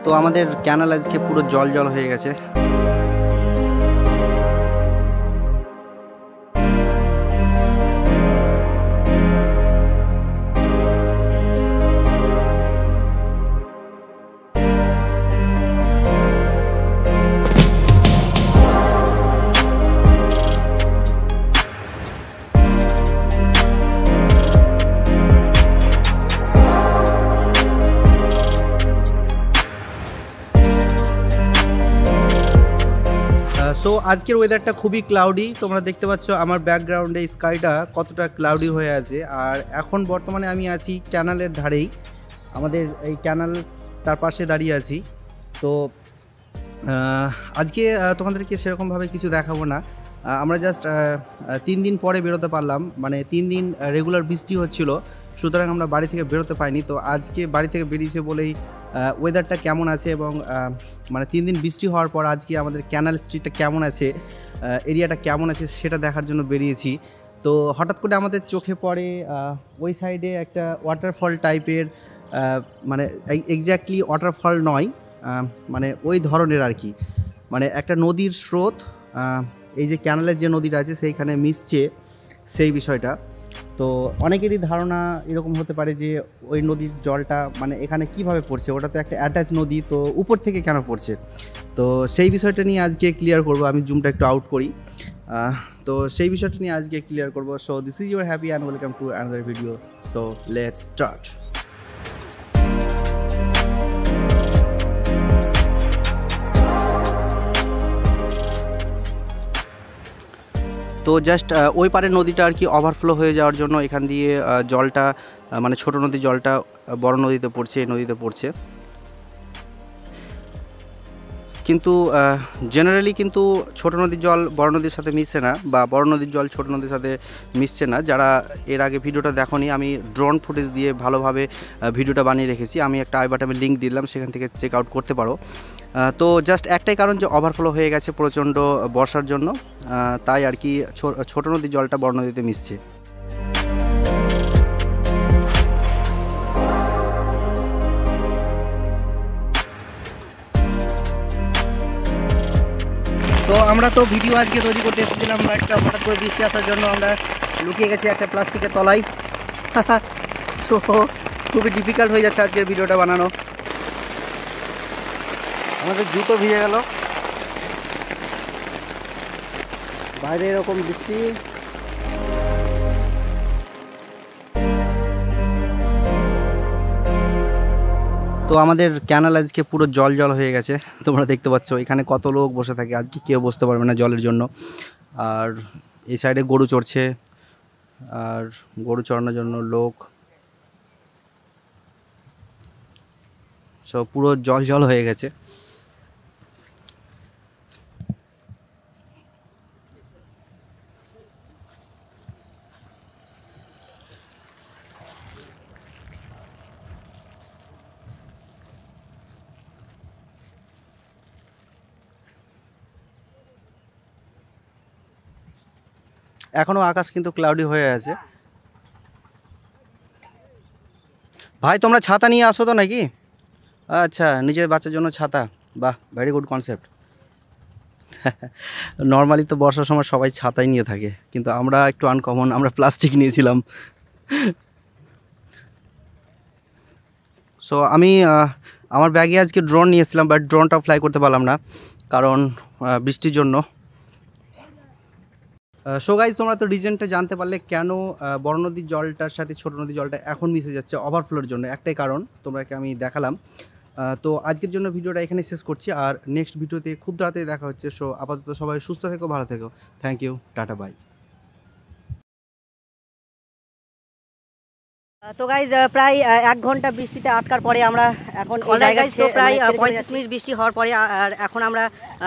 তো আমাদের ক্যানাল আজকে পুরো জল জল হয়ে গেছে। সো আজকের ওয়েদারটা খুবই ক্লাউডি, তোমরা দেখতে পাচ্ছ আমার ব্যাকগ্রাউন্ডে স্কাইটা কতটা ক্লাউডি হয়ে আছে। আর এখন বর্তমানে আমি আছি ক্যানালের ধারেই, আমাদের এই ক্যানাল তার পাশে দাঁড়িয়ে আছি। তো আজকে তোমাদেরকে সেরকমভাবে কিছু দেখাবো না, আমরা জাস্ট 3 দিন পরে বেরোতে পারলাম, মানে 3 দিন রেগুলার বৃষ্টি হচ্ছিল, সুতরাং আমরা বাড়ি থেকে বেরোতে পাইনি। তো আজকে বাড়ি থেকে বেরিয়েছে বলেই ওয়েদারটা কেমন আছে এবং মানে 3 দিন বৃষ্টি হওয়ার পর আজকে আমাদের ক্যানাল স্ট্রিটটা কেমন আছে, এরিয়াটা কেমন আছে সেটা দেখার জন্য বেরিয়েছি। তো হঠাৎ করে আমাদের চোখে পড়ে ওই সাইডে একটা ওয়াটারফল টাইপের, মানে এক্স্যাক্টলি ওয়াটারফল নয়, মানে ওই ধরনের আর কি, মানে একটা নদীর স্রোত এই যে ক্যানালের যে নদীটা আছে সেইখানে মিশছে, সেই বিষয়টা। তো অনেকেরই ধারণা এরকম হতে পারে যে ওই নদীর জলটা মানে এখানে কিভাবে পড়ছে, ওটা তো একটা অ্যাটাচ নদী, তো উপর থেকে কেন পড়ছে। তো সেই বিষয়টা নিয়ে আজকে ক্লিয়ার করব। আমি জুমটা একটু আউট করি, তো সেই বিষয়টা নিয়ে আজকে ক্লিয়ার করব। So this is your happy and welcome to another video. So let's start. তো জাস্ট ওই পারের নদীটা আর কি ওভারফ্লো হয়ে যাওয়ার জন্য এখান দিয়ে জলটা মানে ছোট নদীর জলটা বড় নদীতে পড়ছে, এই নদীতে পড়ছে। কিন্তু জেনারেলি কিন্তু ছোট নদীর জল বড় নদীর সাথে মিশছে না, বা বড় নদীর জল ছোট নদীর সাথে মিশছে না। যারা এর আগে ভিডিওটা দেখোনি, আমি ড্রোন ফুটেজ দিয়ে ভালোভাবে ভিডিওটা বানিয়ে রেখেছি, আমি একটা আই বাটনে লিঙ্ক দিলাম, সেখান থেকে চেক আউট করতে পারো। তো জাস্ট একটাই কারণ যে ওভারফ্লো হয়ে গেছে প্রচণ্ড বর্ষার জন্য, তাই আর কি ছোট নদীর জলটা বড় নদীতে মিশছে। তো আমরা তো ভিডিও আজকে তৈরি করতে এসেছিলাম, একটা হঠাৎ করে বৃষ্টি আসার জন্য আমরা লুকিয়ে গেছি একটা প্লাস্টিকের তলায়। তো খুবই ডিফিকাল্ট হয়ে যাচ্ছে আজকে ভিডিওটা বানানো। আমাদের জুতো ভিজে গেল, বাইরে এরকম বৃষ্টি। তো আমাদের ক্যানাল আজকে পুরো জল জল হয়ে গেছে, তোমরা দেখতে পাচ্ছ এখানে কত লোক বসে থাকে, আজকে কেউ বসতে পারবে না জলের জন্য। আর এই সাইডে গরু চড়ছে, আর গরু চড়ানোর জন্য লোক, সব পুরো জল জল হয়ে গেছে। এখনো আকাশ কিন্তু ক্লাউডি হয়ে আছে। ভাই তোমরা ছাতা নিয়ে আসো তো নাকি? আচ্ছা, নিজের বাচ্চার জন্য ছাতা, বাহ, ভেরি গুড কনসেপ্ট। নর্মালি তো বর্ষার সময় সবাই ছাতাই নিয়ে থাকে, কিন্তু আমরা একটু আনকমন, আমরা প্লাস্টিক নিয়েছিলাম। সো আমি আমার ব্যাগে আজকে ড্রোন নিয়েছিলাম, বাট ড্রোনটা ফ্লাই করতে পারলাম না কারণ বৃষ্টির জন্য। সো গাইজ, তোমরা তো রিজনটা জানতে পারলে কেন বড় নদীর জলটার সাথে ছোট নদীর জলটা এখন মিশে যাচ্ছে, ওভারফ্লোর জন্য। একটাই কারণ তোমাকে আমি দেখালাম। তো আজকের জন্য ভিডিওটা এখানে শেষ করছি, আর নেক্সট ভিডিওতে খুব তাড়াতাড়ি দেখা হচ্ছে। সো আপাতত সবাই সুস্থ থেকো, ভালো থেকো, থ্যাংক ইউ, টাটা, বাই। তো গাইজ প্রায় 1 ঘন্টা বৃষ্টিতে আটকার পরে আমরা এখন প্রায় 35 মিনিট বৃষ্টি হওয়ার পরে আর এখন আমরা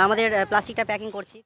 আমাদের প্লাস্টিকটা প্যাকিং করছি।